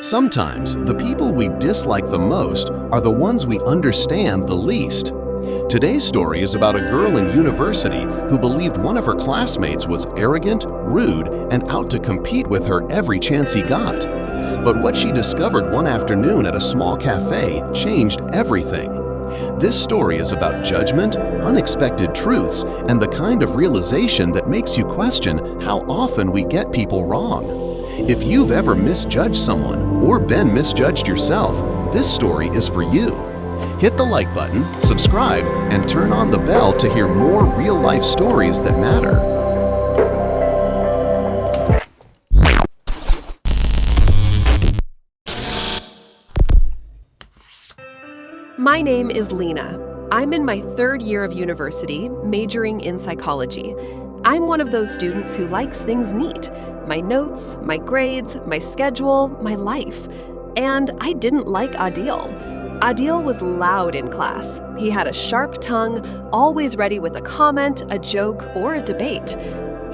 Sometimes the people we dislike the most are the ones we understand the least. Today's story is about a girl in university who believed one of her classmates was arrogant, rude, and out to compete with her every chance he got. But what she discovered one afternoon at a small cafe changed everything. This story is about judgment, unexpected truths, and the kind of realization that makes you question how often we get people wrong. If you've ever misjudged someone or been misjudged yourself, this story is for you. Hit the like button, subscribe, and turn on the bell to hear more real-life stories that matter. My name is Lina. I'm in my third year of university, majoring in psychology. I'm one of those students who likes things neat. My notes, my grades, my schedule, my life. And I didn't like Adil. Adil was loud in class. He had a sharp tongue, always ready with a comment, a joke, or a debate.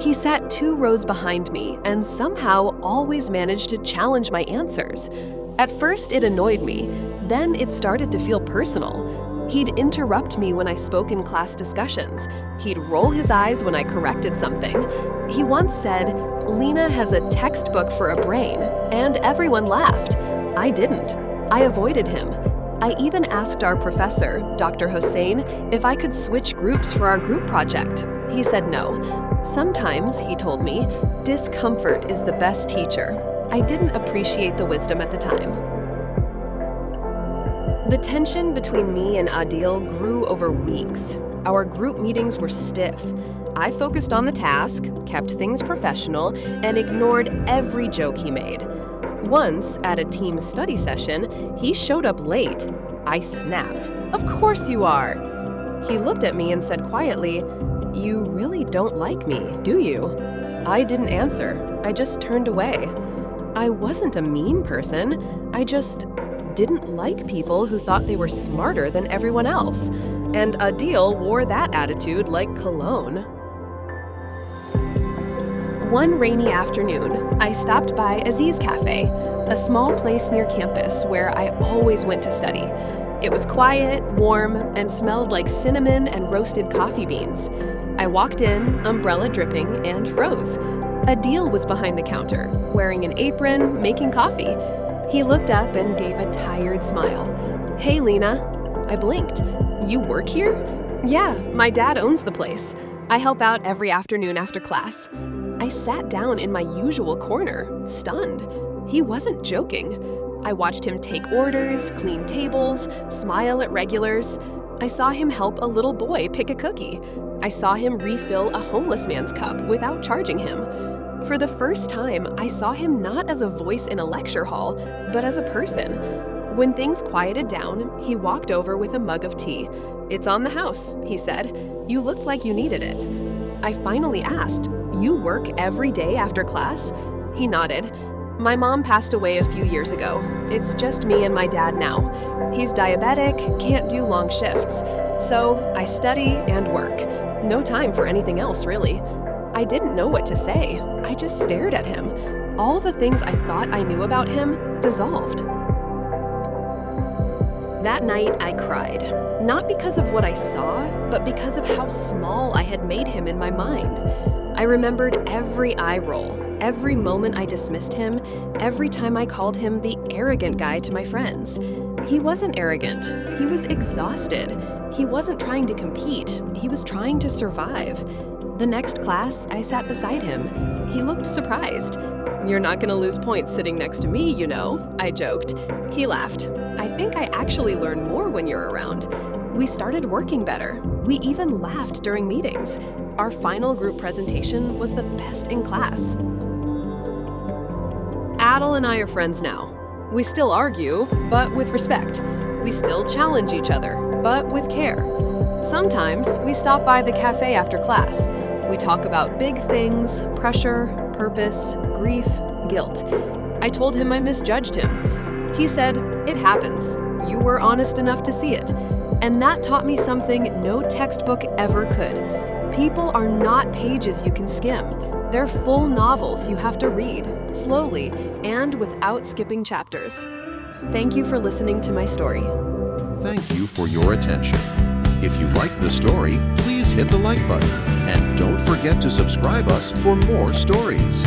He sat 2 rows behind me and somehow always managed to challenge my answers. At first, it annoyed me. Then it started to feel personal. He'd interrupt me when I spoke in class discussions. He'd roll his eyes when I corrected something. He once said, "Lina has a textbook for a brain," and everyone laughed. I didn't. I avoided him. I even asked our professor, Dr. Hossein, if I could switch groups for our group project. He said no. Sometimes, he told me, discomfort is the best teacher. I didn't appreciate the wisdom at the time. The tension between me and Adil grew over weeks. Our group meetings were stiff. I focused on the task, kept things professional, and ignored every joke he made. Once, at a team study session, he showed up late. I snapped. "Of course you are!" He looked at me and said quietly, "You really don't like me, do you?" I didn't answer. I just turned away. I wasn't a mean person. I just didn't like people who thought they were smarter than everyone else. And Adil wore that attitude like cologne. One rainy afternoon, I stopped by Aziz Cafe, a small place near campus where I always went to study. It was quiet, warm, and smelled like cinnamon and roasted coffee beans. I walked in, umbrella dripping, and froze. Adil was behind the counter, wearing an apron, making coffee. He looked up and gave a tired smile. "Hey, Lina." I blinked. "You work here?" "Yeah, my dad owns the place. I help out every afternoon after class." I sat down in my usual corner, stunned. He wasn't joking. I watched him take orders, clean tables, smile at regulars. I saw him help a little boy pick a cookie. I saw him refill a homeless man's cup without charging him. For the first time, I saw him not as a voice in a lecture hall, but as a person. When things quieted down, he walked over with a mug of tea. "It's on the house," he said. "You looked like you needed it." I finally asked, "You work every day after class?" He nodded. "My mom passed away a few years ago. It's just me and my dad now. He's diabetic, can't do long shifts. So I study and work. No time for anything else, really." I didn't know what to say. I just stared at him. All the things I thought I knew about him dissolved. That night, I cried. Not because of what I saw, but because of how small I had made him in my mind. I remembered every eye roll, every moment I dismissed him, every time I called him the arrogant guy to my friends. He wasn't arrogant. He was exhausted. He wasn't trying to compete. He was trying to survive. The next class, I sat beside him. He looked surprised. "You're not gonna lose points sitting next to me, you know," I joked. He laughed. "I think I actually learn more when you're around." We started working better. We even laughed during meetings. Our final group presentation was the best in class. Adil and I are friends now. We still argue, but with respect. We still challenge each other, but with care. Sometimes we stop by the cafe after class. We talk about big things, pressure, purpose, grief, guilt. I told him I misjudged him. He said, "It happens. You were honest enough to see it." And that taught me something no textbook ever could. People are not pages you can skim. They're full novels you have to read, slowly, and without skipping chapters. Thank you for listening to my story. Thank you for your attention. If you liked the story, please hit the like button and don't forget to subscribe us for more stories.